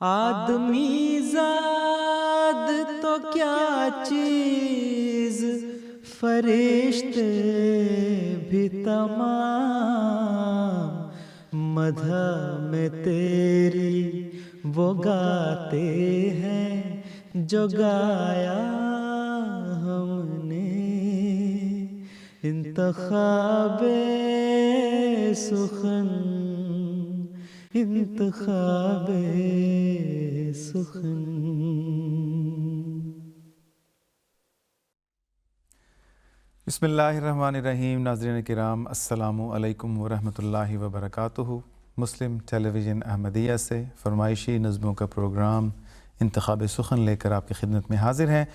آدمی زاد تو کیا چیز، فرشتے بھی تمام مدح میں تیری وہ گاتے ہیں جو گایا ہم نے۔ انتخاب سخن، انتخاب سخن۔ بسم اللہ الرحمن الرحیم۔ ناظرین کرام، السلام علیکم ورحمۃ اللہ وبرکاتہ۔ مسلم ٹیلی ویژن احمدیہ سے فرمائشی نظموں کا پروگرام انتخاب سخن لے کر آپ کی خدمت میں حاضر ہیں۔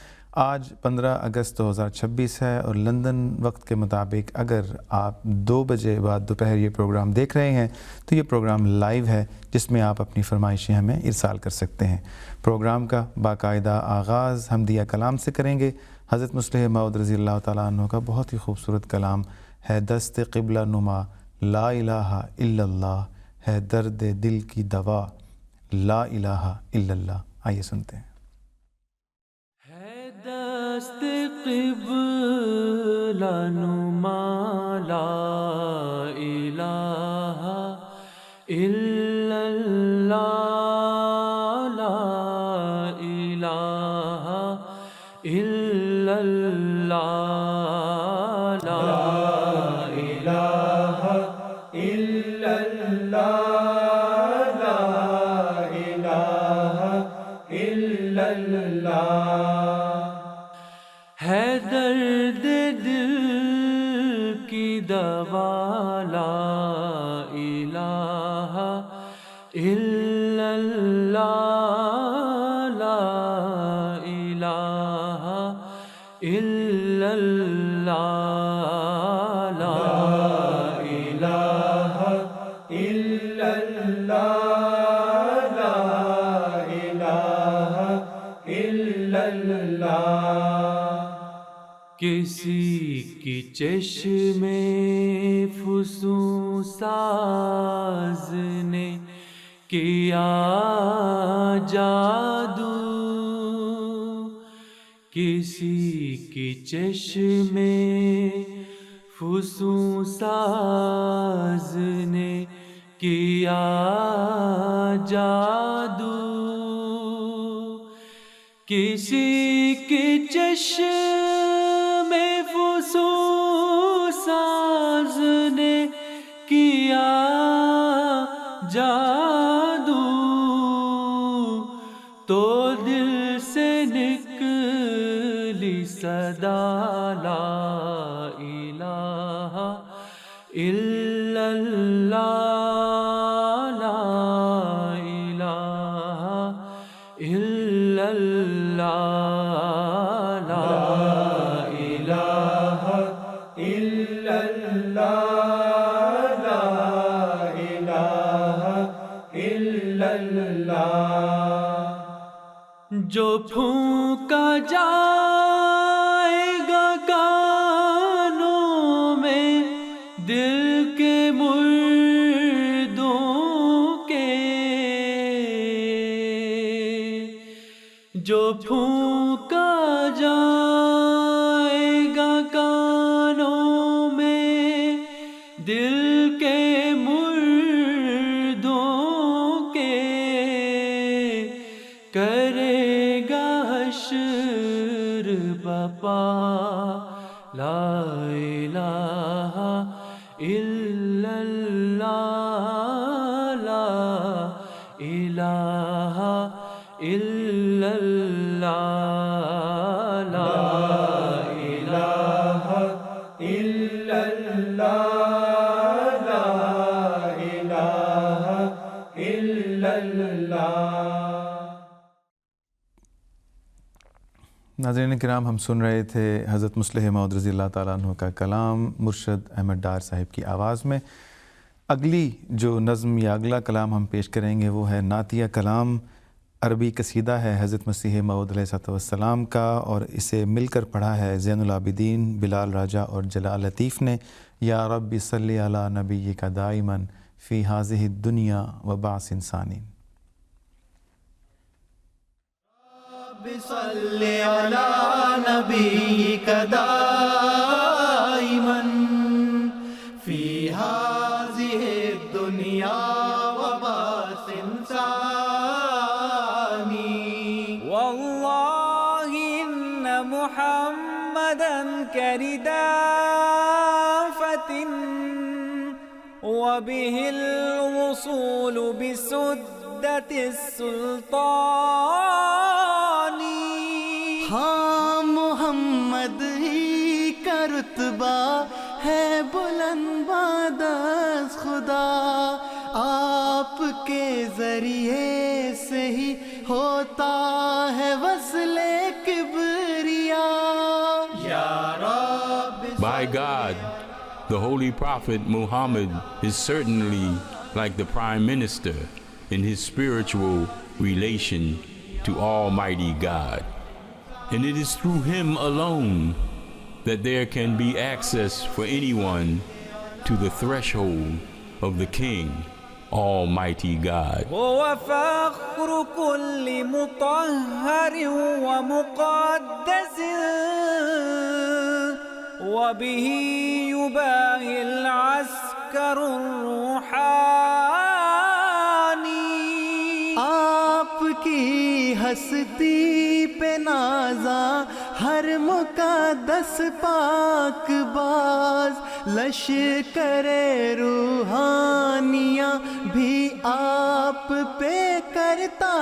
آج 15 اگست 2026 ہے اور لندن وقت کے مطابق اگر آپ 2 بجے بعد دوپہر یہ پروگرام دیکھ رہے ہیں تو یہ پروگرام لائیو ہے جس میں آپ اپنی فرمائشیں ہمیں ارسال کر سکتے ہیں۔ پروگرام کا باقاعدہ آغاز حمدیہ کلام سے کریں گے۔ حضرت مصلح موعود رضی اللہ تعالیٰ عنہ کا بہت ہی خوبصورت کلام ہے، دست قبلہ نما لا الہ الا اللہ، ہے درد دل کی دوا لا الہ الا اللہ۔ آئیے سنتے ہیں۔ ہے دست قبلہ نما لا الہ الا اللہ، لا الہ الا اللہ، لا الہ الا اللہ، لا الہ الا اللہ۔ ہے درد دل کی دوا لا الہ الا اللہ، لا الہ الا اللہ، لا الہ الا اللہ، لا الہ الا اللہ۔ کسی کی چشم فسوں ساز نے کیا جادو، کسی کی چشم فسوں ساز نے کیا جادو، کسی کی چشم فسوں ساز نے کیا جادو، تو دل سے نکلی صدا لا الہ الا اللہ، لا الہ الا اللہ، لا الہ الا اللہ، لا الہ الا اللہ۔ جو پھونکا جائے گا کانوں میں دل کے مردوں کے، جو پھونکا جائے گا کانوں میں دل کے مردوں کے، کرے گا حشر بپا لا الہ الا اللہ، لا الہ الا اللہ، لا الہ الا اللہ، لا الہ الا اللہ۔ ناظرین کرام، ہم سن رہے تھے حضرت مصلح موعود رضی اللہ تعالیٰ عنہ کا کلام مرشد احمد ڈار صاحب کی آواز میں۔ اگلی جو نظم یا اگلا کلام ہم پیش کریں گے وہ ہے نعتیہ کلام، عربی قصیدہ ہے حضرت مسیح موعود علیہ السلام کا، اور اسے مل کر پڑھا ہے زین العابدین، بلال راجہ اور جلال لطیف نے۔ یا رب صلی علی نبیک دائما فی ہذہ الدنیا و بعث انسانی۔ صل على نبيك دائما في هذه الدنيا وباس ثاني والله إن محمدا كردافة وبه الوصول بسدة السلطان. ہاں محمد ہی کا رتبہ ہے بلند بعد از خدا، آپ کے ذریعے سے ہی ہوتا ہے وصل کبریا. یا رب By God, the Holy Prophet Muhammad is certainly like the Prime Minister in his spiritual relation to Almighty God. And it is through him alone that there can be access for anyone to the threshold of the King, Almighty God. هو فخر كل مطهر ومقدس وبه يباهي العسكر الروحاني. آپ کی ہستی پہ نازا ہر مقدس پاک باز، لشکر روحانیاں بھی آپ پہ کرتا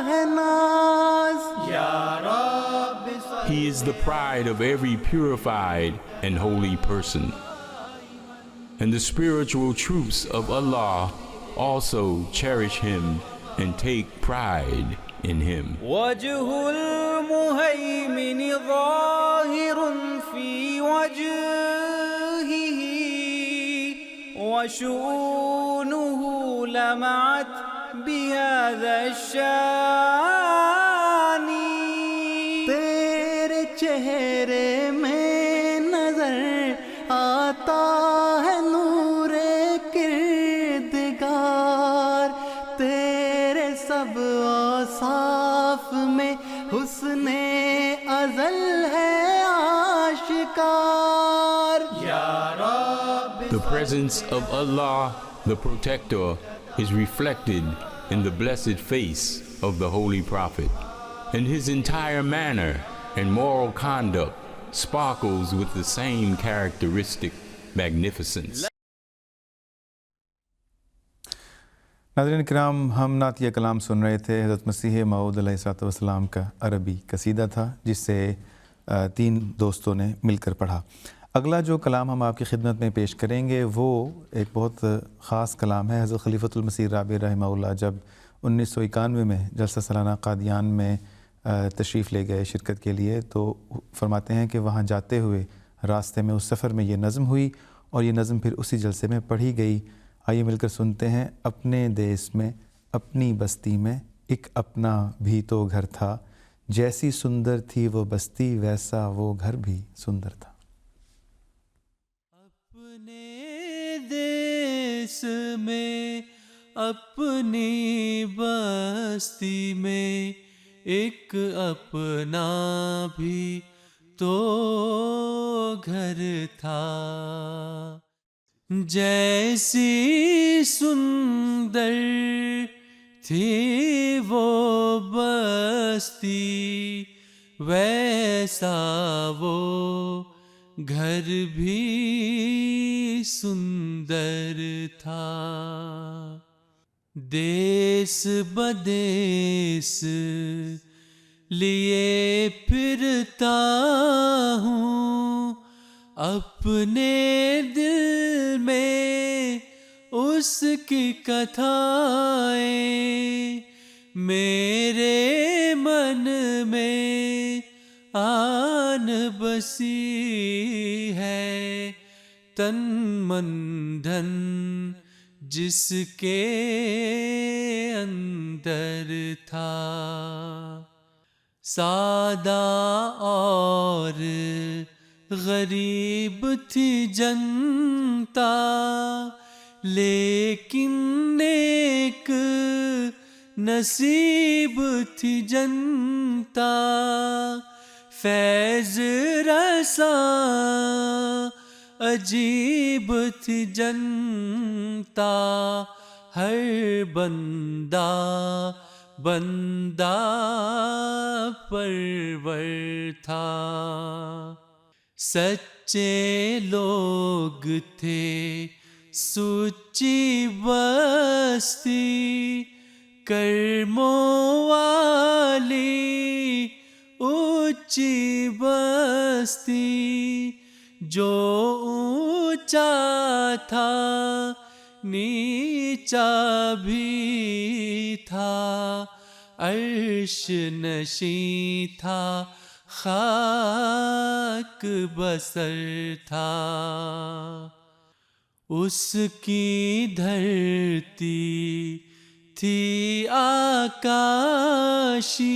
ہے ناز. یا رب He is the pride of every purified and holy person. And the spiritual troops of Allah also cherish him and take pride in him. وجه المهيمن ظاهر في وجهه وشؤونه لمعت بهذا الشان. تیرے چہرے میں نظر آتا ہے نور کردگار، تیرے سب اوصاف میں حسن ازل ہے آشکار. یا رب The presence of Allah, the Protector, is reflected in the blessed face of the Holy Prophet, and his entire manner and moral conduct sparkles with the same characteristic magnificence. ناظرین کرام، ہم نعتیہ کلام سن رہے تھے. حضرت مسیح موعود علیہ الصلوۃ والسلام کا عربی قصیدہ تھا جس سے 3 دوستوں نے مل کر پڑھا. اگلا جو کلام ہم آپ کی خدمت میں پیش کریں گے وہ ایک بہت خاص کلام ہے. حضرت خلیفۃ المسیح رابع رحمہ اللہ جب 1991 میں جلسہ سالانہ قادیان میں تشریف لے گئے شرکت کے لیے، تو فرماتے ہیں کہ وہاں جاتے ہوئے راستے میں اس سفر میں یہ نظم ہوئی اور یہ نظم پھر اسی جلسے میں پڑھی گئی. آئیے مل کر سنتے ہیں. اپنے دیس میں اپنی بستی میں ایک اپنا بھی تو گھر تھا، جیسی سندر تھی وہ بستی ویسا وہ گھر بھی سندر تھا. اپنے دیس میں اپنی بستی میں ایک اپنا بھی تو گھر تھا، جیسی سندر تھی وہ بستی ویسا وہ گھر بھی سندر تھا. دیس بدیس لیے پھرتا ہوں، اپنے دل میں اس کی کتھائیں، میرے من میں آن بسی ہے، تن من دھن جس کے اندر تھا. سادہ اور غریب تھی جنتا، لیکن نیک نصیب تھی جنتا. بنتا فیض رساں عجیب تھی جنتا ہر بندہ بندہ پرور تھا سچے لوگ تھے سچی بستی کرموں والی اونچی بستی جو اونچا تھا نیچا بھی تھا عرش نشیں تھا خاک بسر تھا اس کی دھرتی تھی آکاشی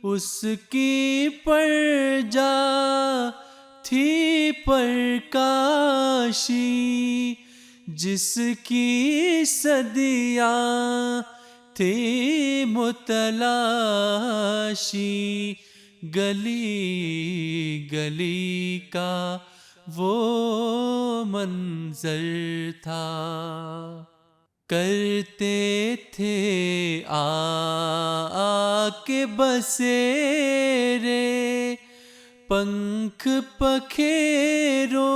اس کی پرجا تھی پرکاشی جس کی صدیاں تھی متلاشی گلی گلی کا وہ منظر تھا کرتے تھے آ کے بسیرے پنکھ پکھیرو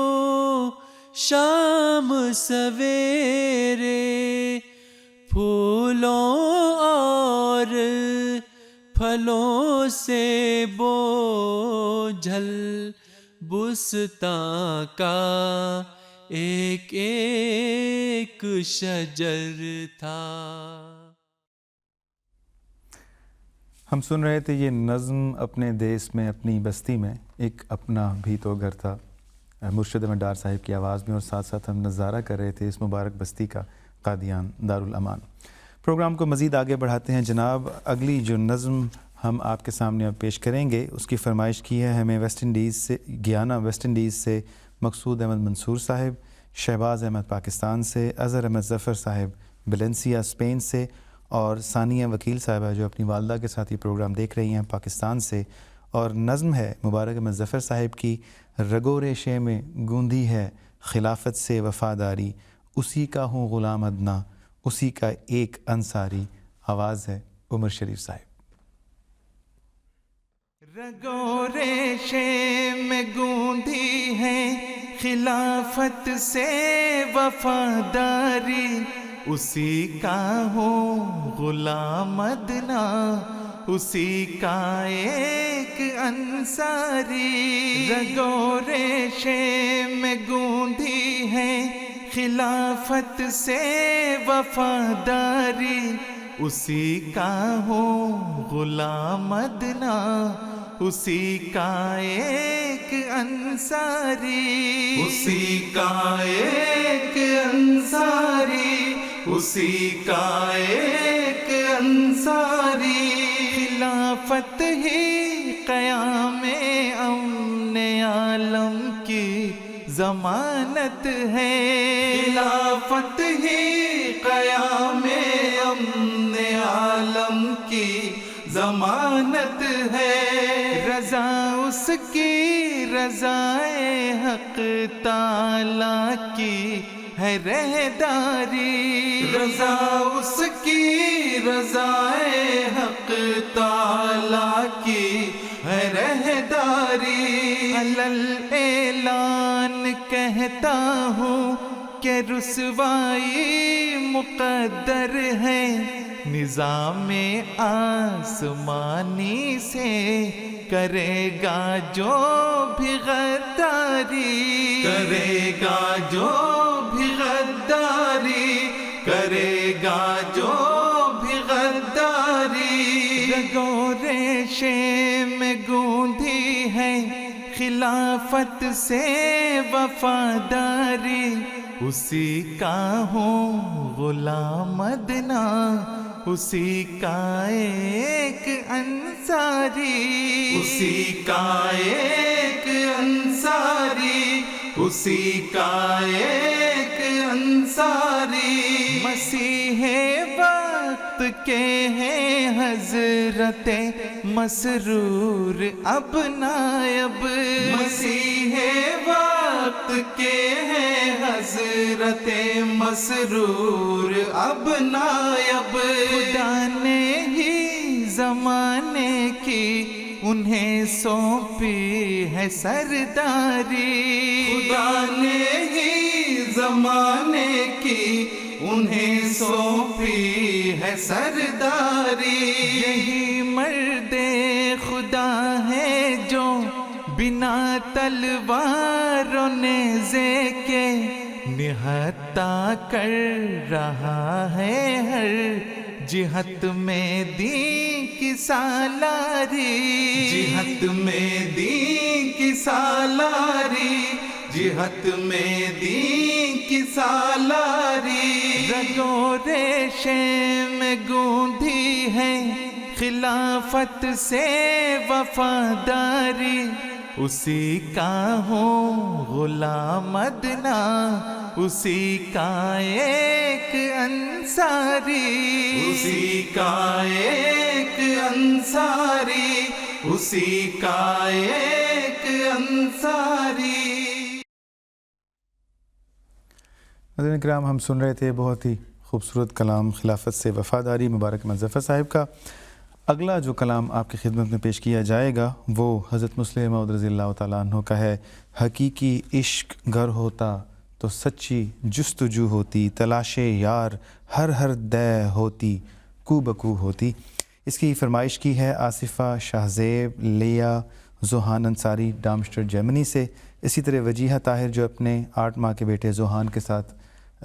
شام سویرے پھولوں اور پھلوں سے بوجھل بستاں کا ایک ایک شجر تھا. ہم سن رہے تھے یہ نظم اپنے دیس میں اپنی بستی میں ایک اپنا بھی تو گھر تھا مرشد احمد ڈار صاحب کی آواز میں اور ساتھ ساتھ ہم نظارہ کر رہے تھے اس مبارک بستی کا قادیان دارالامان. پروگرام کو مزید آگے بڑھاتے ہیں جناب. اگلی جو نظم ہم آپ کے سامنے اب پیش کریں گے اس کی فرمائش کی ہے ہمیں ویسٹ انڈیز سے گیانا ویسٹ انڈیز سے مقصود احمد منصور صاحب, شہباز احمد پاکستان سے, اظہر احمد ظفر صاحب ویلنسیا اسپین سے اور ثانیہ وکیل صاحبہ جو اپنی والدہ کے ساتھ یہ پروگرام دیکھ رہی ہیں پاکستان سے. اور نظم ہے مبارک احمد ظفر صاحب کی رگو ریشے میں گوندھی ہے خلافت سے وفاداری اسی کا ہوں غلام ادنا اسی کا ایک انصاری. آواز ہے عمر شریف صاحب. رگو ریشے میں گوندھی ہے خلافت سے وفاداری اسی کا ہوں غلام ادنا اسی کا ایک انصاری. رگو ریشے میں گوندھی ہے خلافت سے وفاداری اسی کا ہوں غلام ادنا اسی کا ایک انصاری اسی کا ایک انصاری اسی کا ایک انصاری. خلافت ہی قیام امن عالم کی ضمانت ہے خلافت ہی قیام امن عالم کی ضمانت ہے. رضا اس کی رضائے حق تعالی کی ہے رہداری رضا اس کی رضائے حق تعالی کی ہے رہداری. علل اعلان کہتا ہوں کہ رسوائی مقدر ہے نظام آسمانی سے کرے گا جو بھی غداری کرے گا جو بھی غداری کرے گا جو بھی غداری. رگو ریشے میں گوندھی ہے خلافت سے وفاداری اسی کا ہوں غلام ادنا اسی کا ایک انصاری اسی کا ایک انصاری اسی کا ایک انصاری. مسیح وقت کے ہیں حضرت حسرت مسرور اب نائب مسیح وقت کے ہیں حضرت مسرور اب نائب خدا نے ہی زمانے کی انہیں سونپی ہے سرداری خدا نے ہی زمانے کی انہیں سونپی ہے سرداری یہی مرد خدا ہے جو بنا تلوار و نیزے کے نہتا کر رہا ہے ہر جہت میں دین کی سالاری جہت میں دین کی سالاری جہت میں دین کی سالاری رگوں ریشے میں گوندھی ہے خلافت سے وفاداری اسی کا ہوں غلام ادنا اسی کا ایک انصاری اسی کا ایک انصاری اسی کا ایک انصاری۔ ناظرین کرام، ہم سن رہے تھے بہت ہی خوبصورت کلام خلافت سے وفاداری مبارک احمد ظفر صاحب کا۔ اگلا جو کلام آپ کی خدمت میں پیش کیا جائے گا وہ حضرت مسلم موعود رضی اللہ تعالیٰ عنہ کا ہے۔ حقیقی عشق گر ہوتا تو سچی جستجو ہوتی، تلاش یار ہر ہر دے ہوتی کو بکو ہوتی۔ اس کی فرمائش کی ہے آصفہ شاہزیب لیا زوہان انصاری ڈارمسٹر جرمنی سے۔ اسی طرح وجیہہ طاہر جو اپنے 8 ماہ کے بیٹے زوہان کے ساتھ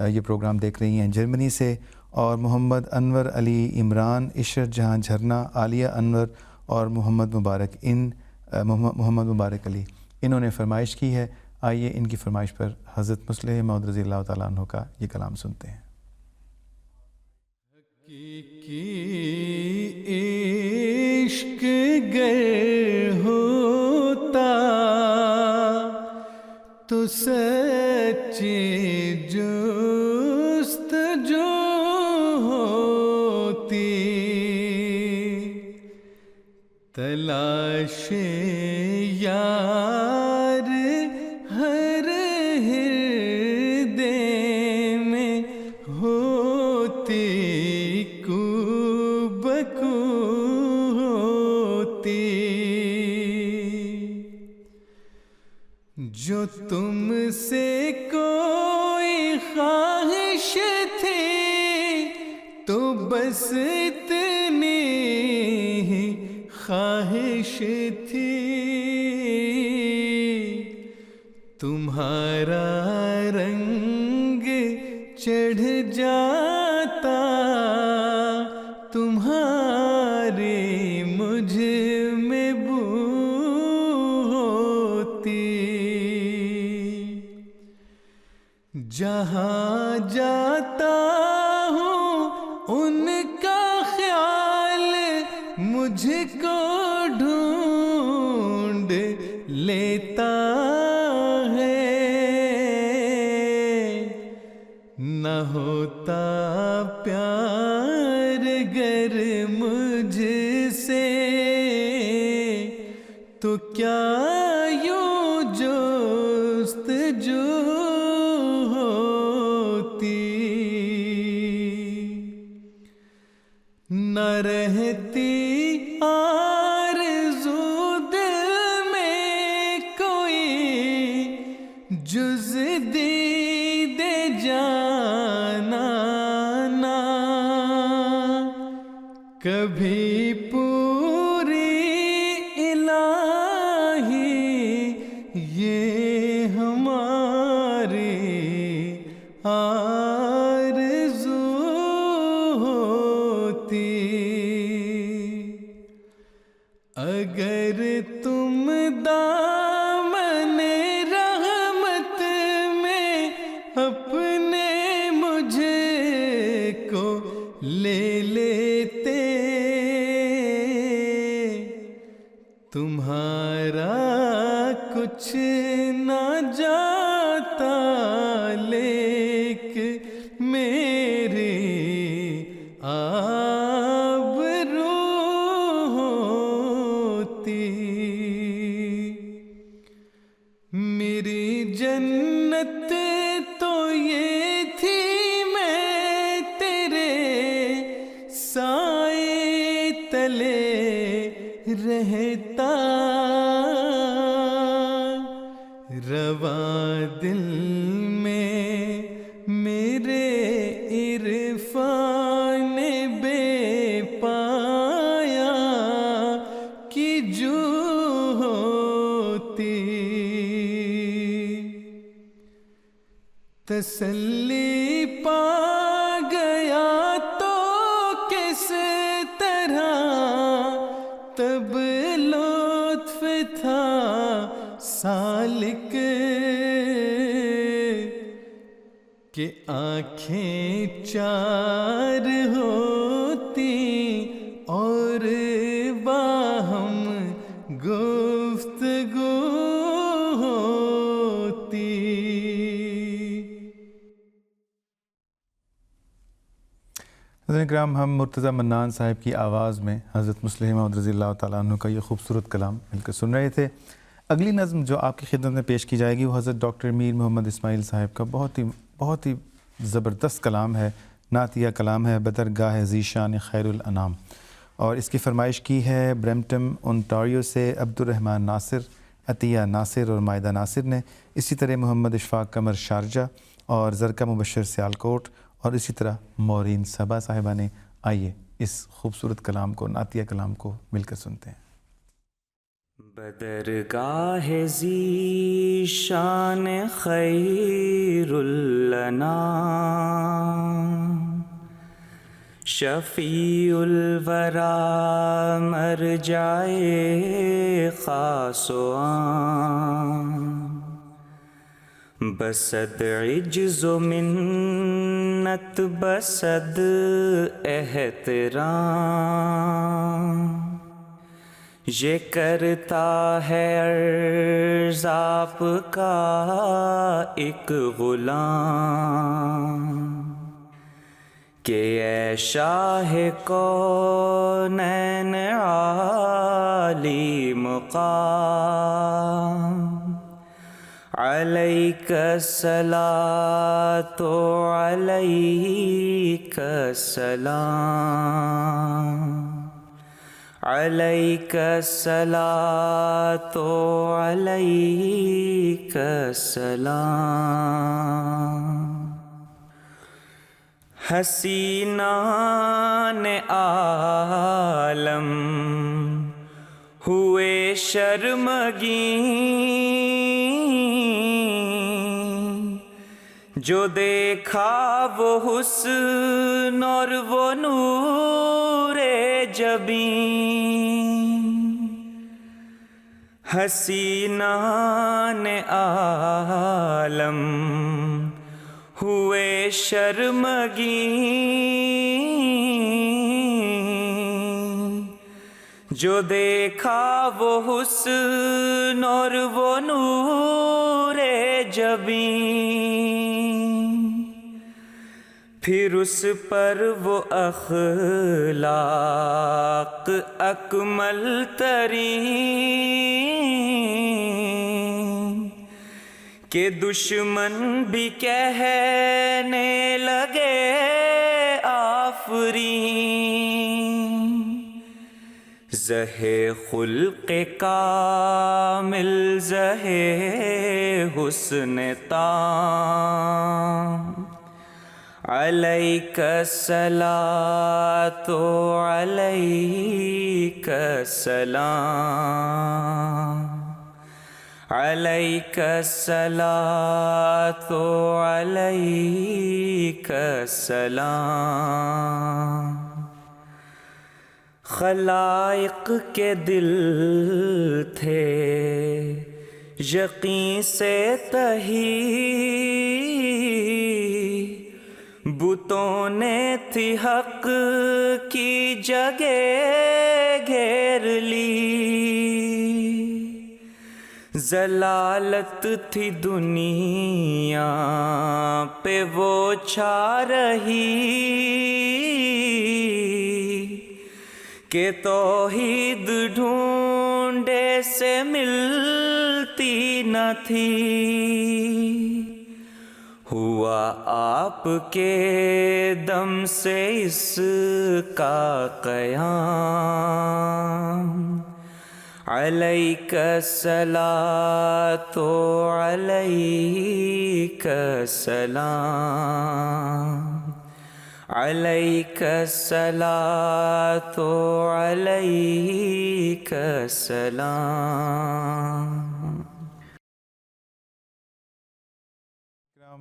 یہ پروگرام دیکھ رہی ہیں جرمنی سے، اور محمد انور علی عمران، عشرت جہاں جھرنا، عالیہ انور اور محمد مبارک علی، انہوں نے فرمائش کی ہے۔ آئیے ان کی فرمائش پر حضرت مسلم موعود رضی اللہ تعالیٰ عنہ کا یہ کلام سنتے ہیں۔ حقیقی عشق گر ہوتا تو سچی جستجو ہوتی، تلاش یار ہر ہردے میں ہوتی کو بکو ہوتی، جو تم سے کوئی خواہش تھی تو بس اتنی ہی خواہش تھی، تمہارا رنگ چڑھ جاتا تمہاری مجھ میں بو ہوتی، جہاں جاتا ہوں ان کا خیال مجھ کو ڈھونڈ لیتا ہے، نہ ہوتا پیار گر مجھ سے تو کیا یوں جستجو ہوتی، نہ رہتی آرزو دل میں کوئی جز دید جانا نا، کبھی پوری الہی یہ ہماری آرزو ہوتی، اگر تم دامن رحمت میں اپنے مجھ کو لے لیتے، تمہارا کچھ نہ جاتا لیک میری آبرو تلے رہتا رواں دل میں میرے عرفان بے پایا کی جو ہوتی تسلی پا گیا تو کس طرح تب لطف تھا سالک کہ آنکھیں چار ہوتی اور باہم گفتگو ہوتی. حضرت اکرام، ہم مرتضیٰ منان صاحب کی آواز میں حضرت مسلم موعود رضی اللہ تعالیٰ عنہ کا یہ خوبصورت کلام مل کر سن رہے تھے. اگلی نظم جو آپ کی خدمت میں پیش کی جائے گی وہ حضرت ڈاکٹر میر محمد اسماعیل صاحب کا بہت ہی زبردست کلام ہے، نعتیہ کلام ہے، بدرگاہ ذیشان خیر الانام، اور اس کی فرمائش کی ہے برمپٹن اونٹاریو سے عبد الرحمن ناصر، عطیہ ناصر اور مائدہ ناصر نے. اسی طرح محمد اشفاق قمر شارجہ اور زرکہ مبشر سیالکوٹ، اور اسی طرح مورین صبا صاحبہ نے. آئیے اس خوبصورت کلام کو، نعتیہ کلام کو مل کر سنتے ہیں. بدرگاہ ذیشان خیر الانام، شفیع الورا مرجائے خاص و عام، بسد عجز و منت بسد احترام، یہ کرتا ہے عرض آپ کا ایک غلام، کہ اے شاہ کونین عالی مقام، علیک الصلاۃ علیک السلام، علیک الصلاۃ علیک السلام. حسینان عالم ہوئے شرمگین، جو دیکھا وہ حسن اور وہ نور جبین. حسینان عالم ہوئے شرمگین، جو دیکھا وہ حسن اور وہ نور جبین، پھر اس پر وہ اخلاق اکمل ترین، کہ دشمن بھی کہنے لگے آفرین. زہے خلق کامل، زہے حسن تام، علیک الصلاۃ علیک السلام، علیک الصلاۃ علیک السلام. خلائق کے دل تھے یقین سے تہی، بتوں نے تھی حق کی جگہ گھیر لی، ضلالت تھی دنیا پہ وہ چھا رہی، کہ توحید ڈھونڈے سے ملتی نہ تھی. ہوا آپ کے دم سے اس کا قیام علیک الصلاۃ علیک السلام علیک الصلاۃ علیک السلام.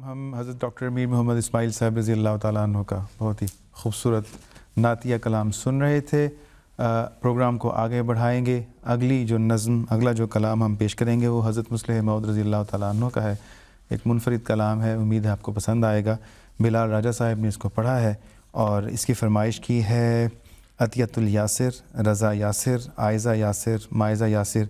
ہم حضرت ڈاکٹر میر محمد اسماعیل صاحب رضی اللہ تعالیٰ عنہ کا بہت ہی خوبصورت نعتیہ کلام سن رہے تھے. پروگرام کو آگے بڑھائیں گے. اگلی جو نظم، اگلا جو کلام ہم پیش کریں گے وہ حضرت مصلح موعود رضی اللہ تعالیٰ عنہ کا ہے. ایک منفرد کلام ہے، امید ہے آپ کو پسند آئے گا. بلال راجہ صاحب نے اس کو پڑھا ہے اور اس کی فرمائش کی ہے عطیۃ الیاسر، رضا یاسر، عائزہ یاسر، مائزہ یاسر،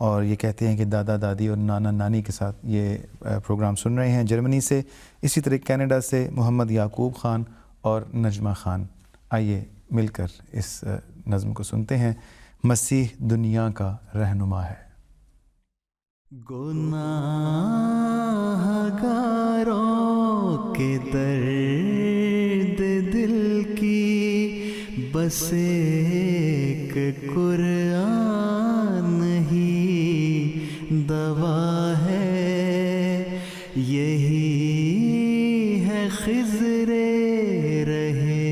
اور یہ کہتے ہیں کہ دادا دادی اور نانا نانی کے ساتھ یہ پروگرام سن رہے ہیں جرمنی سے. اسی طرح کینیڈا سے محمد یعقوب خان اور نجمہ خان. آئیے مل کر اس نظم کو سنتے ہیں. مسیح دنیا کا رہنما ہے. گناہگاروں کے درد دل کی بس ایک قرآن ہی دوا ہے. یہی ہے خضر رہے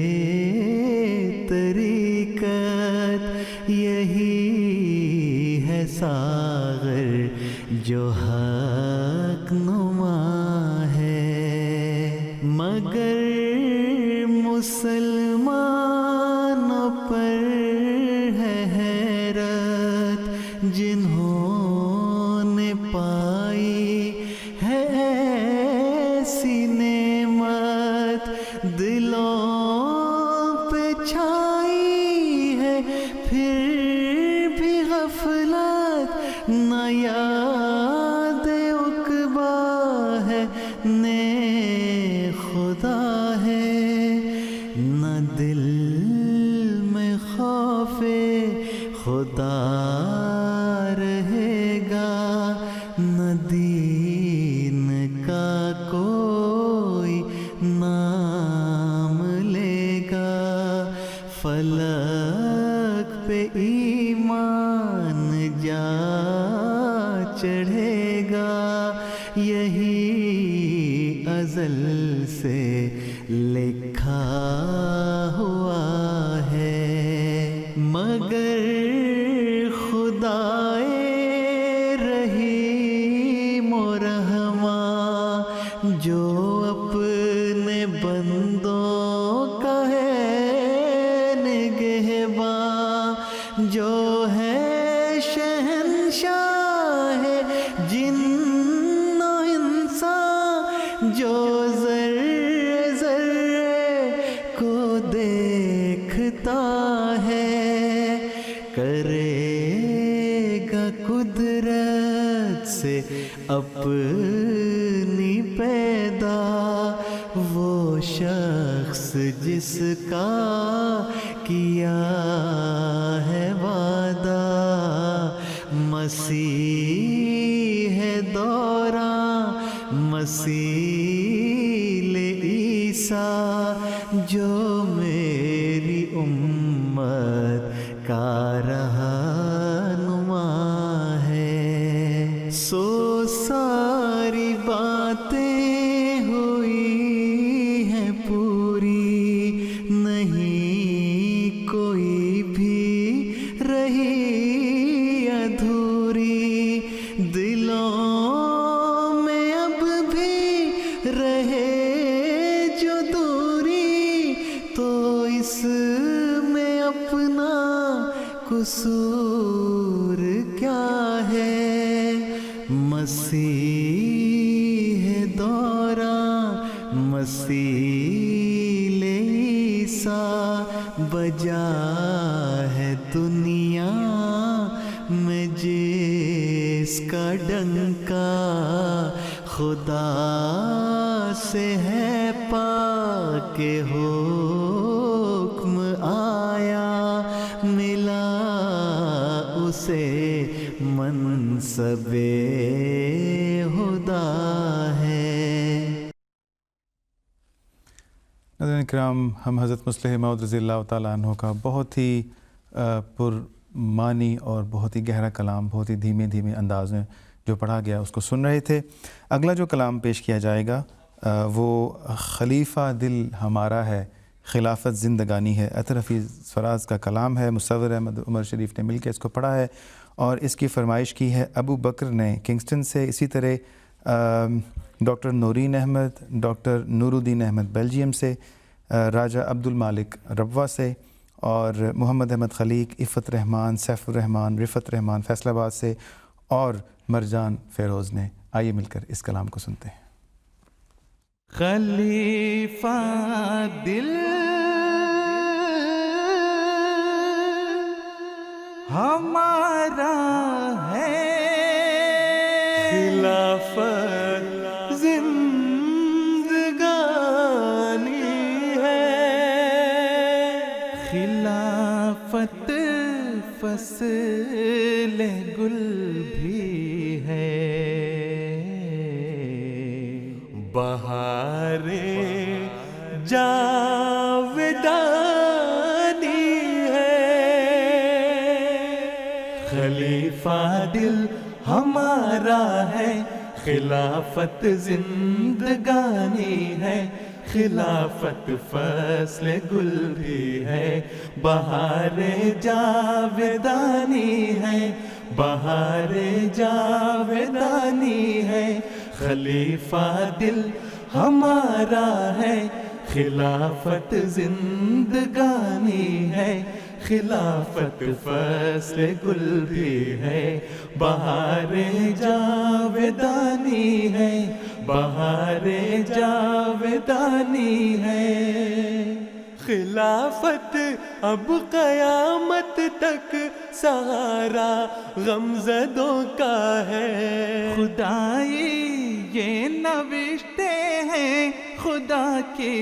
طریقت، یہی ہے ساغر جو حق نما ہے. مگر مسلمانوں پر ہے حیرت جنہوں نے پائی ہے ایسی نعمت، دلوں پہ چھائی ہے پھر بھی غفلت. نہ یاد عقبا ہے نے خدا ہے، نہ دل میں خوف خدا رہے گا، نہ دین کا کوئی نام لے گا. فلک پہ ایمان جا چڑھے گا، یہی ازل سے لکھا ہوا ہے. مگر خدائے رحیم و رحماں جو اپنے بندوں کا ہے نگہباں، جو ہے شہنشاہ جن و انسان، جو ذرے ذرے کو دیکھتا ہے، کرے گا قدرت سے اپنی پیدا وہ شخص جس کا کیا ہے وعدہ. مسیح دوراں مسیل عیسیٰ جو میری امت کا رہنما ہے. سو ساری باتیں ہوئی ہیں پوری، نہیں کوئی بھی رہی ادھوری. دلوں میں اب بھی رہے جو دوری، تو اس میں اپنا قصور کیا ہے. مسیح دوراں مسیل عیسیٰ بجا ہے دنیا میں جس کا ڈنکا، خدا سے ہے پاک حکم آیا، ملا اسے منصب خدا ہے. ناظرین کرام، ہم حضرت مصلح موعود رضی اللہ تعالیٰ عنہ کا بہت ہی پرمعنی اور بہت ہی گہرا کلام بہت ہی دھیمے دھیمے انداز میں جو پڑھا گیا اس کو سن رہے تھے. اگلا جو کلام پیش کیا جائے گا وہ خلیفہ دل ہمارا ہے خلافت زندگانی ہے. عطر حفیظ فراز کا کلام ہے. مصور احمد عمر شریف نے مل کے اس کو پڑھا ہے اور اس کی فرمائش کی ہے ابو بکر نے کنگسٹن سے. اسی طرح ڈاکٹر نورین احمد، ڈاکٹر نور الدین احمد بیلجیم سے، راجہ عبد المالک ربوہ سے، اور محمد احمد خلیق، عفت رحمان، سیف الرحمان، رفت رحمان فیصل آباد سے، اور مرجان فیروز نے. آئیے مل کر اس کلام کو سنتے ہیں. خلیفہ دل ہمارا ہے خلافت زندگانی ہے، خلافت فصل گل بھی ہے، بہار جاودانی ہے، خلیفہ دل ہمارا ہے خلافت زندگانی ہے، خلافت فصل گل بھی ہے، بہار جاودانی ہے، بہار جاودانی ہے، خلیفہ دل ہمارا ہے خلافت زندگانی ہے، خلافت فصل گل بھی ہے، بہار جاودانی ہے، بہار جاودانی ہے. خلافت اب قیامت تک سہارا غمزدوں کا ہے، خدائی یہ نوشتے ہیں خدا کی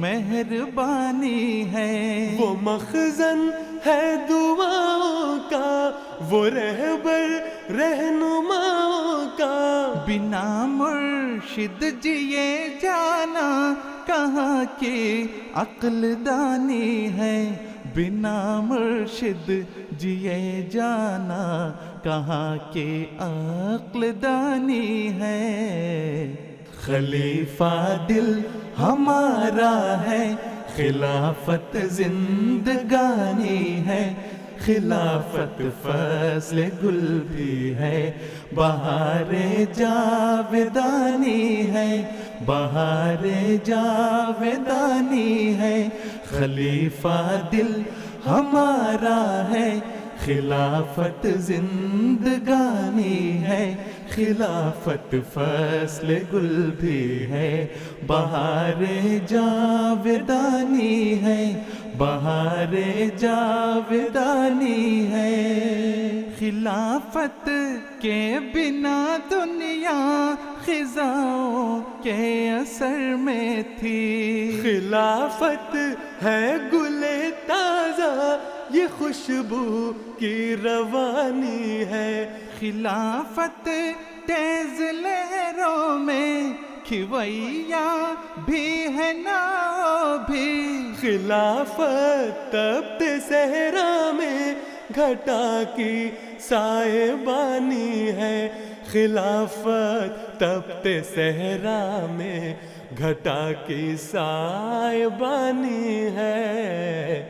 مہربانی ہے، وہ مخزن ہے دعاؤں کا، وہ رہبر رہنماؤں کا، بنا مرشد جیے جانا کہاں کی عقل دانی ہے، بنا مرشد جیے جانا کہاں کی عقل دانی ہے. خلیفہ دل ہمارا ہے خلافت زندگانی ہے، خلافت فصل گل بھی ہے، بہار جاودانی ہے، بہار جاودانی ہے، خلیفہ دل ہمارا ہے خلافت زندگانی ہے، خلافت فصل گل بھی ہے، بہار جاودانی ہے، بہار جاودانی ہے. خلافت کے بنا دنیا خزاؤں کے اثر میں تھی، خلافت ہے گل تازہ یہ خوشبو کی روانی ہے، خلافت تیز لہروں میں کھویا بھی ہے ناؤ بھی، خلافت تپت صحرا میں گھٹا کی سائے بانی ہے، خلافت تپت صحرا میں گھٹا کی سائے بانی ہے.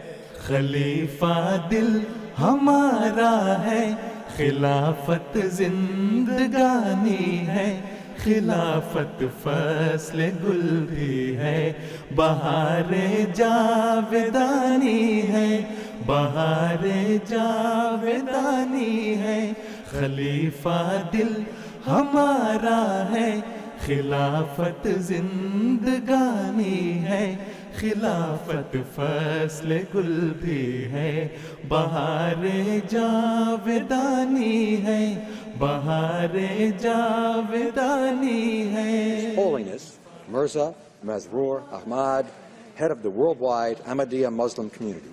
خلیفہ دل ہمارا ہے خلافت زندگانی ہے، خلافت فصل گل بھی ہے، بہار جاودانی ہے، بہار جاودانی ہے، خلیفہ دل ہمارا ہے خلافت زندگانی ہے، خلافت فصل گل بھی ہے، بہار جاودانی ہے، بہار جاودانی ہے. Holiness Mirza Masroor Ahmad, head of the worldwide Ahmadiyya Muslim community.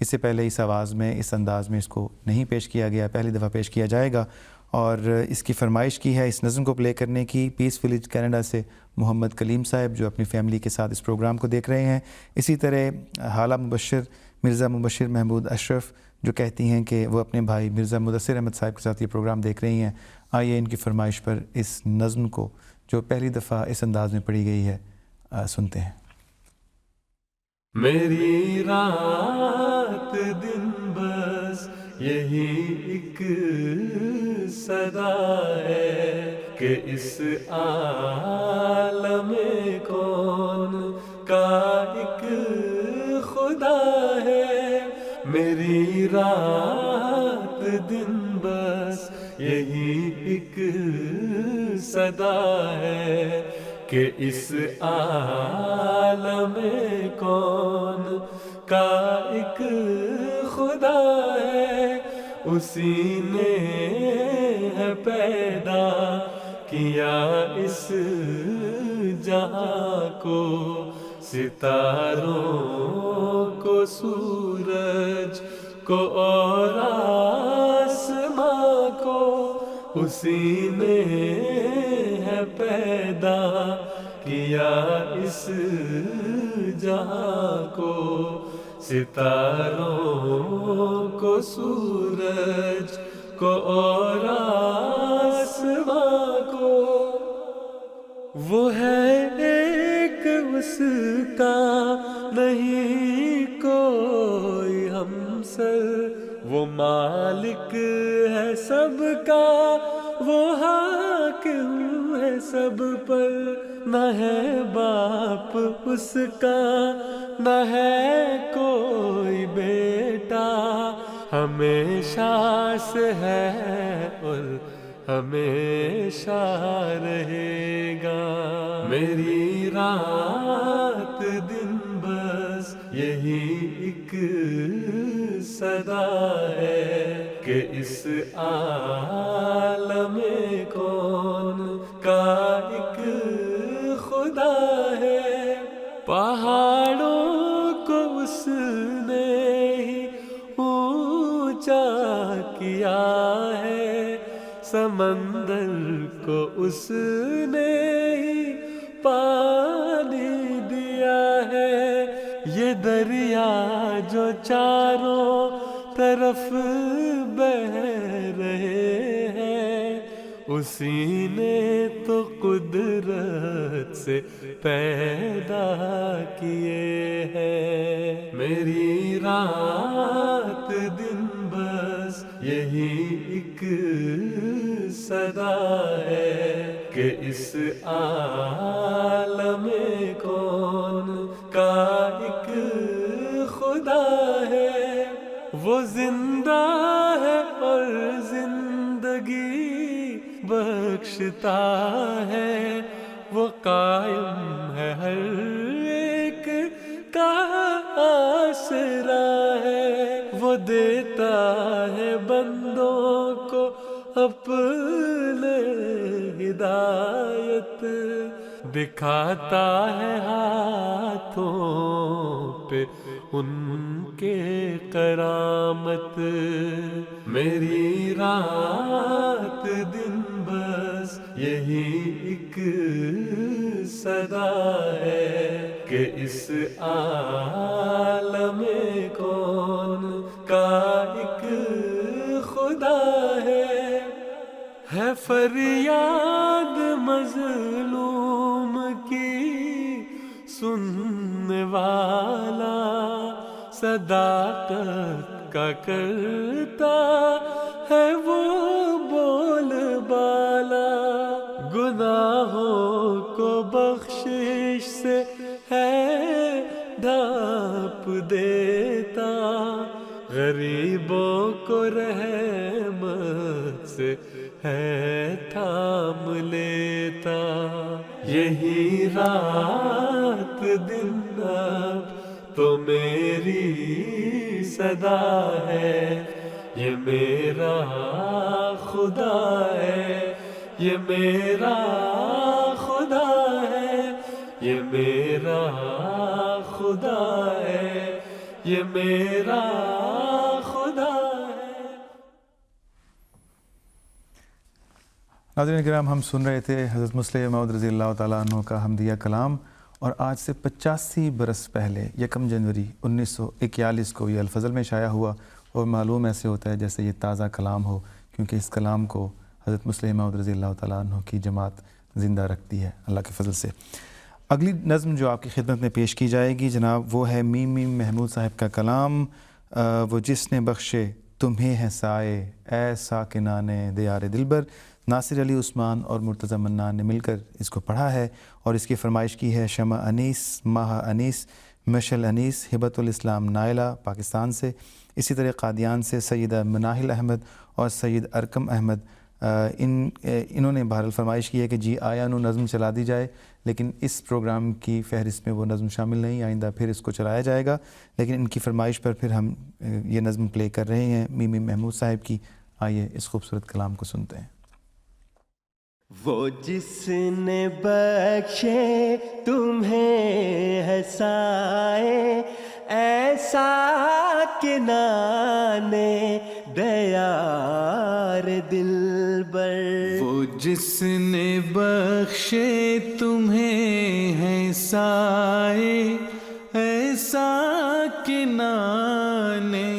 اس سے پہلے اس آواز میں اس انداز میں اس کو نہیں پیش کیا گیا، پہلی دفعہ پیش کیا جائے گا، اور اس کی فرمائش کی ہے اس نظم کو پلے کرنے کی پیس ولیج کینیڈا سے محمد کلیم صاحب، جو اپنی فیملی کے ساتھ اس پروگرام کو دیکھ رہے ہیں۔ اسی طرح حالہ مبشر مرزا مبشر محمود اشرف جو کہتی ہیں کہ وہ اپنے بھائی مرزا مدثر احمد صاحب کے ساتھ یہ پروگرام دیکھ رہی ہیں۔ آئیے ان کی فرمائش پر اس نظم کو جو پہلی دفعہ اس انداز میں پڑھی گئی ہے سنتے ہیں۔ میری رات دن بس یہی ایک صدا ہے کہ اس عالم کون کا ایک خدا ہے۔ میری رات دن بس یہی ایک صدا ہے کہ اس عالم کون کا ایک خدا ہے۔ اسی نے ہے پیدا کیا اس جہاں کو، ستاروں کو، سورج کو اور آسماں کو۔ اسی نے ہے پیدا کیا اس جہاں کو، ستاروں کو، سورج کو اور آسماں کو۔ وہ ہے ایک، اس کا نہیں کوئی ہمسر، وہ مالک ہے سب کا، وہ حاکم ہے سب پر۔ نہ ہے باپ اس کا، نہ ہے کوئی بیٹا، ہمیشہ سے ہے اور ہمیشہ رہے گا۔ میری رات دن بس یہی ایک صدا ہے کہ اس عالم کون کا ایک خدا ہے۔ پہاڑوں کو اس نے ہی اونچا کیا ہے، سمندر کو اس نے ہی پانی دیا ہے۔ یہ دریا جو چاروں طرف بہہ رہے ہیں، اسی نے تو قدرت سے پیدا کیے ہیں۔ میری رات دن بس یہی ایک صدا ہے کہ اس عالم کون کا ایک خدا ہے۔ وہ زندہ ہے اور زندگی بخشتا ہے، وہ قائم ہے ہر ایک کا آسرا ہے۔ وہ دیتا ہے بندوں کو اپنے ہدایت، دکھاتا ہے ہاتھوں پہ ان کے کرامت۔ میری رات دن بس یہی ایک صدا ہے کہ اس عالم کون کا ایک خدا ہے فریاد مظلوم کی سننے والا، صداقت کا کرتا ہے وہ بول بالا، گناہوں کو بخشش سے ہے ڈھانپ دیتا، غریبوں کو رحمت سے ہے تھام لیتا۔ یہی رات دن اب تو میری صدا ہے، یہ میرا خدا ہے، یہ میرا خدا ہے، یہ میرا خدا ہے، یہ میرا خدا ہے. ناظرین کرام، ہم سن رہے تھے حضرت مسلم موعود رضی اللہ تعالیٰ عنہ کا حمدیہ کلام، اور آج سے 85 برس پہلے 1 جنوری 1941 کو یہ الفضل میں شائع ہوا، اور معلوم ایسے ہوتا ہے جیسے یہ تازہ کلام ہو، کیونکہ اس کلام کو حضرت مسلم موعود رضی اللہ تعالیٰ عنہ کی جماعت زندہ رکھتی ہے اللہ کے فضل سے. اگلی نظم جو آپ کی خدمت میں پیش کی جائے گی جناب، وہ ہے میم میم محمود صاحب کا کلام، وہ جس نے بخشے تمہیں ہے سائے اے ساکنان دیار دلبر. ناصر علی عثمان اور مرتضی منان نے مل کر اس کو پڑھا ہے، اور اس کی فرمائش کی ہے شمع انیس، ماہ انیس، مشعل انیس، ہبت الاسلام نائلہ پاکستان سے. اسی طرح قادیان سے سیدہ مناہل احمد اور سید ارکم احمد، انہوں نے بہرحال فرمائش کی ہے کہ جی آیا نو نظم چلا دی جائے، لیکن اس پروگرام کی فہرست میں وہ نظم شامل نہیں، آئندہ پھر اس کو چلایا جائے گا. لیکن ان کی فرمائش پر پھر ہم یہ نظم پلے کر رہے ہیں میم میم محمود صاحب کی. آئیے اس خوبصورت کلام کو سنتے ہیں. وہ جس نے بخشے تمہیں ہے سائے ایسا کہ نانے دیار دلبر. وہ جس نے بخشے تمہیں ہے سائے ایسا کہ نانے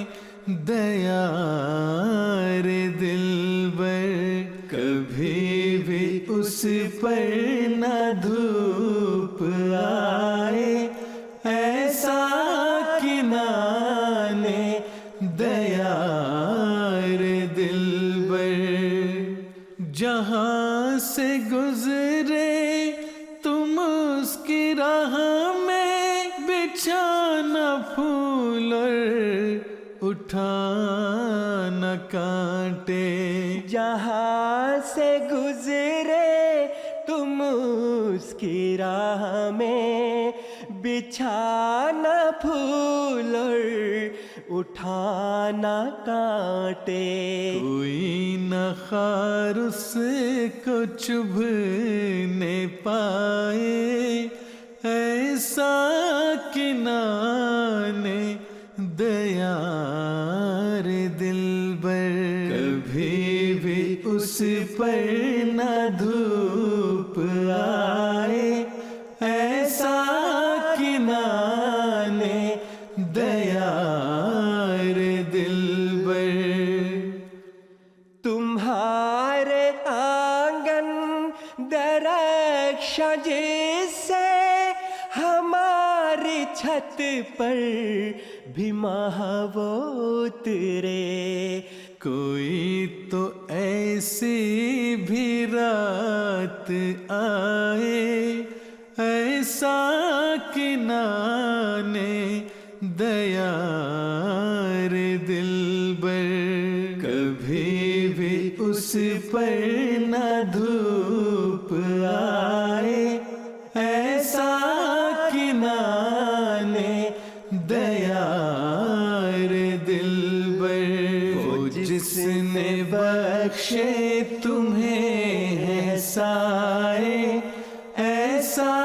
دیار دلبر. کبھی بھی اس پر نہ دھوپ آئے ایسا کہ نانے دیار دلبر. جہاں سے گزرے تم اس کی راہ میں بچھانا پھول اور اٹھانا کانٹے. جہاں سے گزرے تم اس کی راہ میں بچھانا پھول اور اٹھانا کانٹے. کوئی نہ خار اس کو چبھنے پائے ایسا کہ نانے دیار دلبر. کبھی بھی اس پر نہ دھوپ آئے ایسا کہ نانے دیار دلبر. تمہارے آنگن درخشاں جس سے ہماری چھت پر بھی ماہو اترے. کوئی تو ایسی بھی رات آئے ایسا کہ نانے دیار دلبر. کبھی بھی اس پر نہ دھوپ آئے ایسا کہ نانے دیار دلبر. وہ جس نے بخشے تمہیں ہے سائے ایسا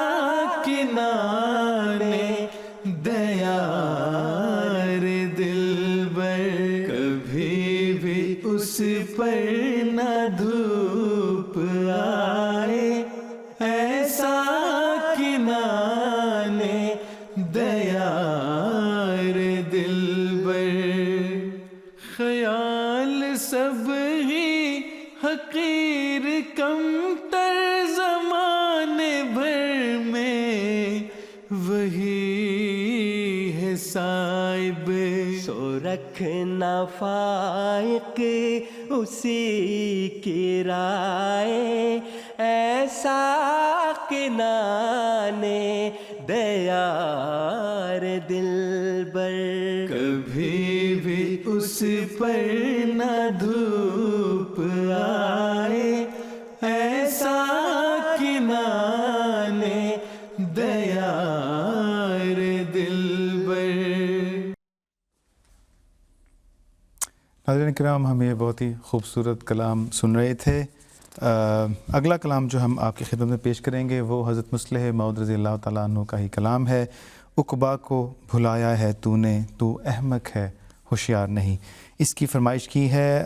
کہ نانے دیار دلبر. کبھی بھی اس پر نہ دھوپ آئے ایسا کہ نانے دیار دلبر. خیال سب ہی حقیر کم تر زمانے بھر میں وہی ہے صاحب. سو رکھنا فائق اسی کی رائے ایسا کہ نانے دیار دلبر. کبھی بھی اس پر نہ دھوپ آئے ایسا کہ نانے دیار دلبر. ناظرین کرام، ہم یہ بہت ہی خوبصورت کلام سن رہے تھے. اگلا کلام جو ہم آپ کی خدمت میں پیش کریں گے وہ حضرت مصلح موعود رضی اللہ تعالیٰ عنہ کا ہی کلام ہے. عقبہ کو بھلایا ہے تو نے، تو احمق ہے ہوشیار نہیں. اس کی فرمائش کی ہے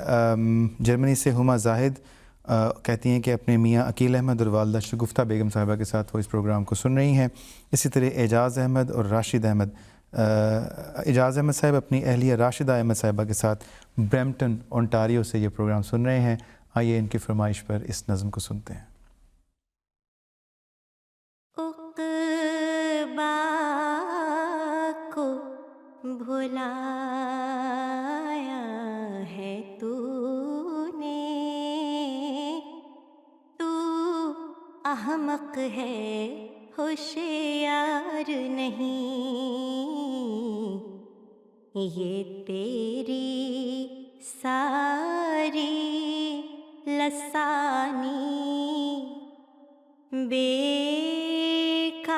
جرمنی سے ہما زاہد. کہتی ہیں کہ اپنے میاں عقیل احمد اور والدہ شگفتہ بیگم صاحبہ کے ساتھ وہ اس پروگرام کو سن رہی ہیں. اسی طرح اعجاز احمد اور راشد احمد. اعجاز احمد صاحب اپنی اہلیہ راشدہ احمد صاحبہ کے ساتھ برمپٹن اونٹاریو سے یہ پروگرام سن رہے ہیں. آئیے ان کی فرمائش پر اس نظم کو سنتے ہیں. عقبہ کو بھلایا ہے تو نے، تو احمق ہے ہوشیار نہیں. یہ تیری ساری لسانی بیکار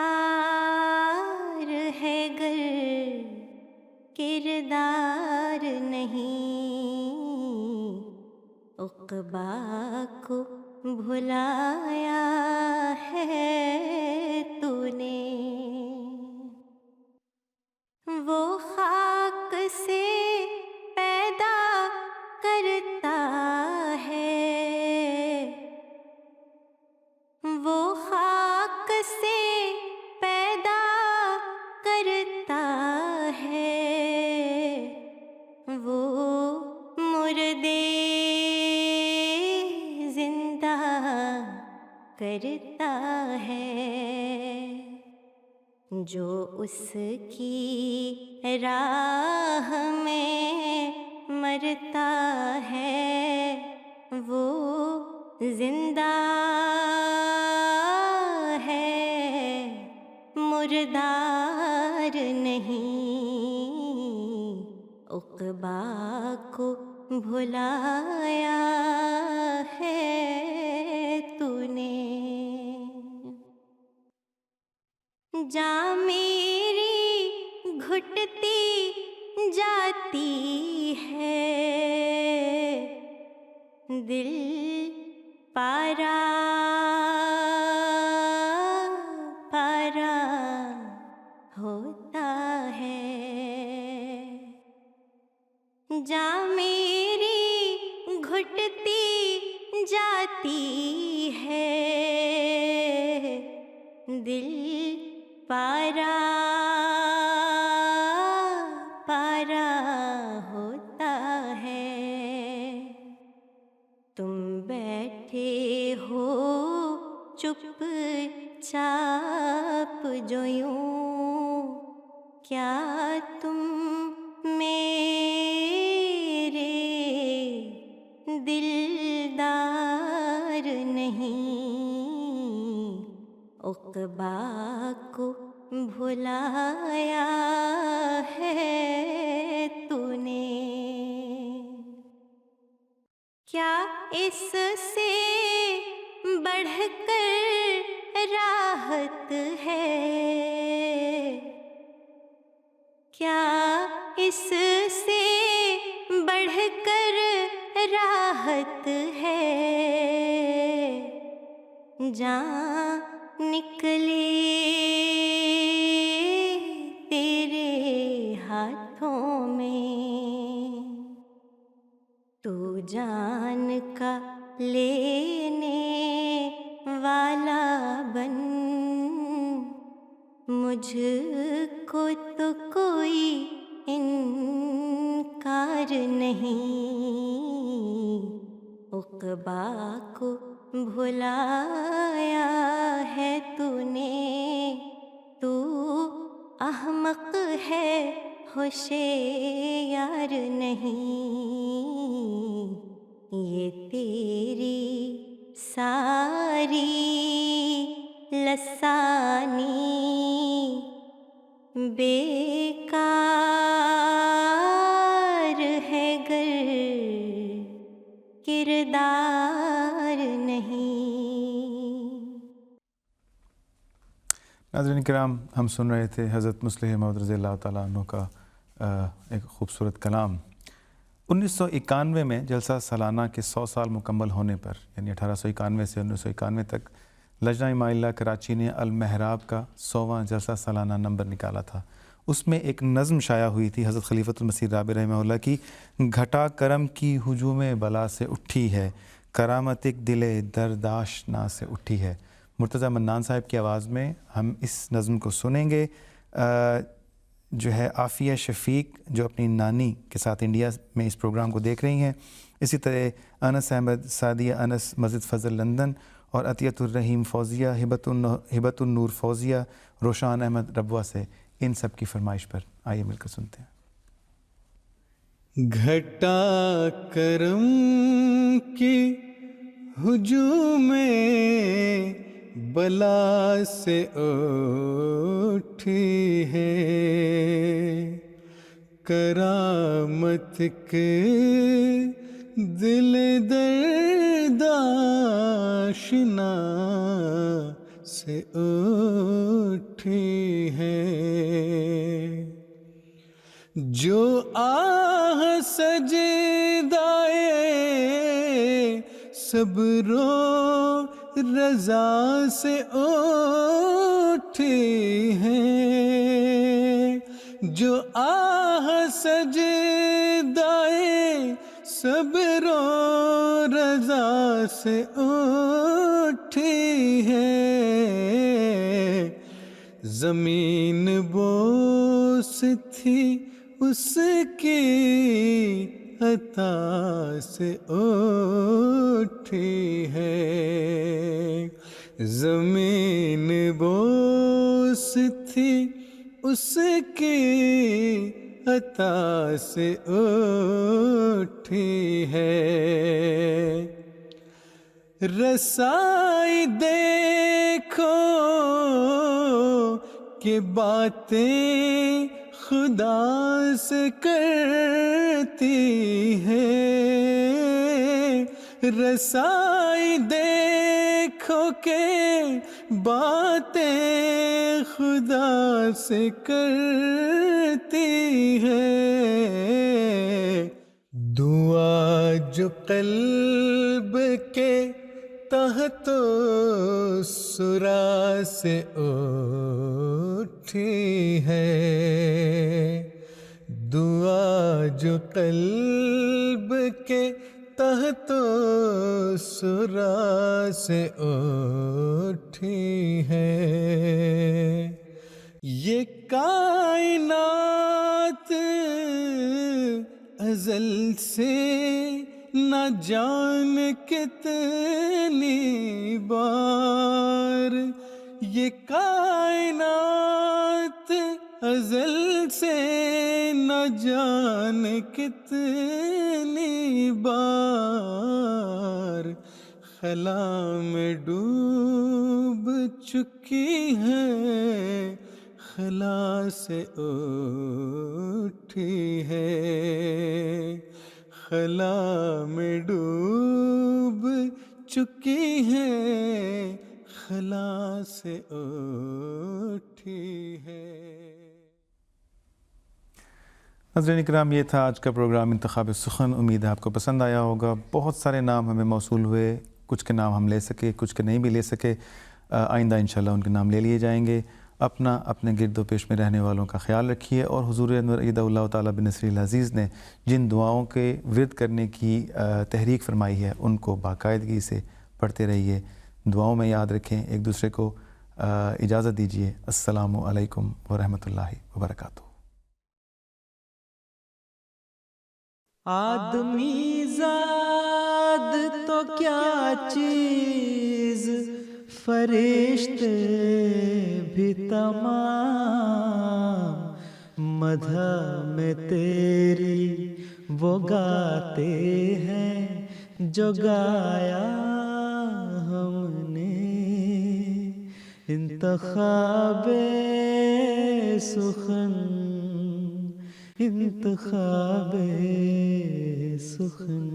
ہے گر کردار نہیں. عقبہ کو بھلایا ہے تو نے، وہ خاک سے پیدا کرتا ہے، وہ خاک سے پیدا کرتا ہے، وہ مردے زندہ کرتا ہے. جو اس کی راہ میں مرتا ہے، وہ زندہ ہے مردار نہیں. عقبہ کو بھلایا ہے تو نے، جاں میری گھٹتی جاتی ہے، دل پارا پارا ہوتا ہے. جاں میری گھٹتی جاتی ہے، دل پارا پارا ہوتا ہے. تم بیٹھے ہو چپ چاپ جو یوں، کیا تم میرے دلدار نہیں. عقبہ کو بھلایا ہے تو نے، کیا اس سے بڑھ کر راحت ہے، کیا اس سے بڑھ کر راحت ہے. جاں نکلے تیرے ہاتھوں میں، تو جان کا لینے والا بن. مجھ کو تو کوئی انکار نہیں. عقبہ کو بھلایا ہے تو نے، تو احمق ہے ہوشیار نہیں. یہ تیری ساری لسانی بیکار ہے گر کردار نہیں. ناظرین کرام، ہم سن رہے تھے حضرت مصلح موعود رضی اللہ تعالیٰ عنہ کا ایک خوبصورت کلام. 1991 میں جلسہ سالانہ کے 100 سال مکمل ہونے پر، یعنی 1891 سے 1991 تک لجنہ امائیہ کراچی نے المحراب کا 100واں جلسہ سالانہ نمبر نکالا تھا. اس میں ایک نظم شائع ہوئی تھی حضرت خلیفۃ المسیح رابع رحمہ اللہ کی، گھٹا کرم کی ہجوم بلا سے اٹھی ہے، کرامت ایک دل درداشنا سے اٹھی ہے. مرتضیٰ منان صاحب کی آواز میں ہم اس نظم کو سنیں گے. جو ہے عافیہ شفیق جو اپنی نانی کے ساتھ انڈیا میں اس پروگرام کو دیکھ رہی ہیں، اسی طرح انس احمد، سعدیہ انس، مسجد فضل لندن، اور عطیۃ الرحیم فوزیہ، ہبت النور فوزیہ، روشان احمد ربوہ سے، ان سب کی فرمائش پر آئیے مل کر سنتے ہیں. گھٹا کرم کی ہجوم بلا سے اٹھی ہے، کرامت کے دل درداشنا سے اٹھی ہے. جو آہ سجدائے صبر و رضا سے اٹھی ہے، جو آہ سجدائے صبر و رضا سے اٹھی ہے. زمین بوس تھی اس کی عطا سے اٹھی ہے، زمین بوس تھی اس کی عطا سے اٹھی ہے. رسائی دیکھو کہ باتیں خدا سے کرتی ہے، رسائی دیکھو کہ باتیں خدا سے کرتی ہے. دعا جو قلب کے تحت سرا سے اٹھی ہے، دعا جو قلب کے تحت سرا سے اٹھی ہے. یہ کائنات ازل سے نہ جان کتنی بار، یہ کائنات ازل سے نہ جان کتنی بار خلا میں ڈوب چکی ہے، خلا سے اٹھی ہے، خلا میں ڈوب چکی ہے، خلا سے اٹھی ہے. ناظرین اکرام، یہ تھا آج کا پروگرام انتخاب سخن. امید ہے آپ کو پسند آیا ہوگا. بہت سارے نام ہمیں موصول ہوئے، کچھ کے نام ہم لے سکے، کچھ کے نہیں بھی لے سکے. آئندہ انشاءاللہ ان کے نام لے لیے جائیں گے. اپنے گرد و پیش میں رہنے والوں کا خیال رکھیے، اور حضور انور ایدہ اللہ تعالیٰ بنصرہ العزیز نے جن دعاؤں کے ورد کرنے کی تحریک فرمائی ہے ان کو باقاعدگی سے پڑھتے رہیے. دعاؤں میں یاد رکھیں. ایک دوسرے کو اجازت دیجیے. السلام علیکم ورحمۃ اللہ وبرکاتہ. آدمی زاد تو کیا چیز، فرشتے بھی تمام، مدح میں تیری وہ گاتے ہیں جو گایا ہم نے. انتخاب سخن، انتخاب سخن.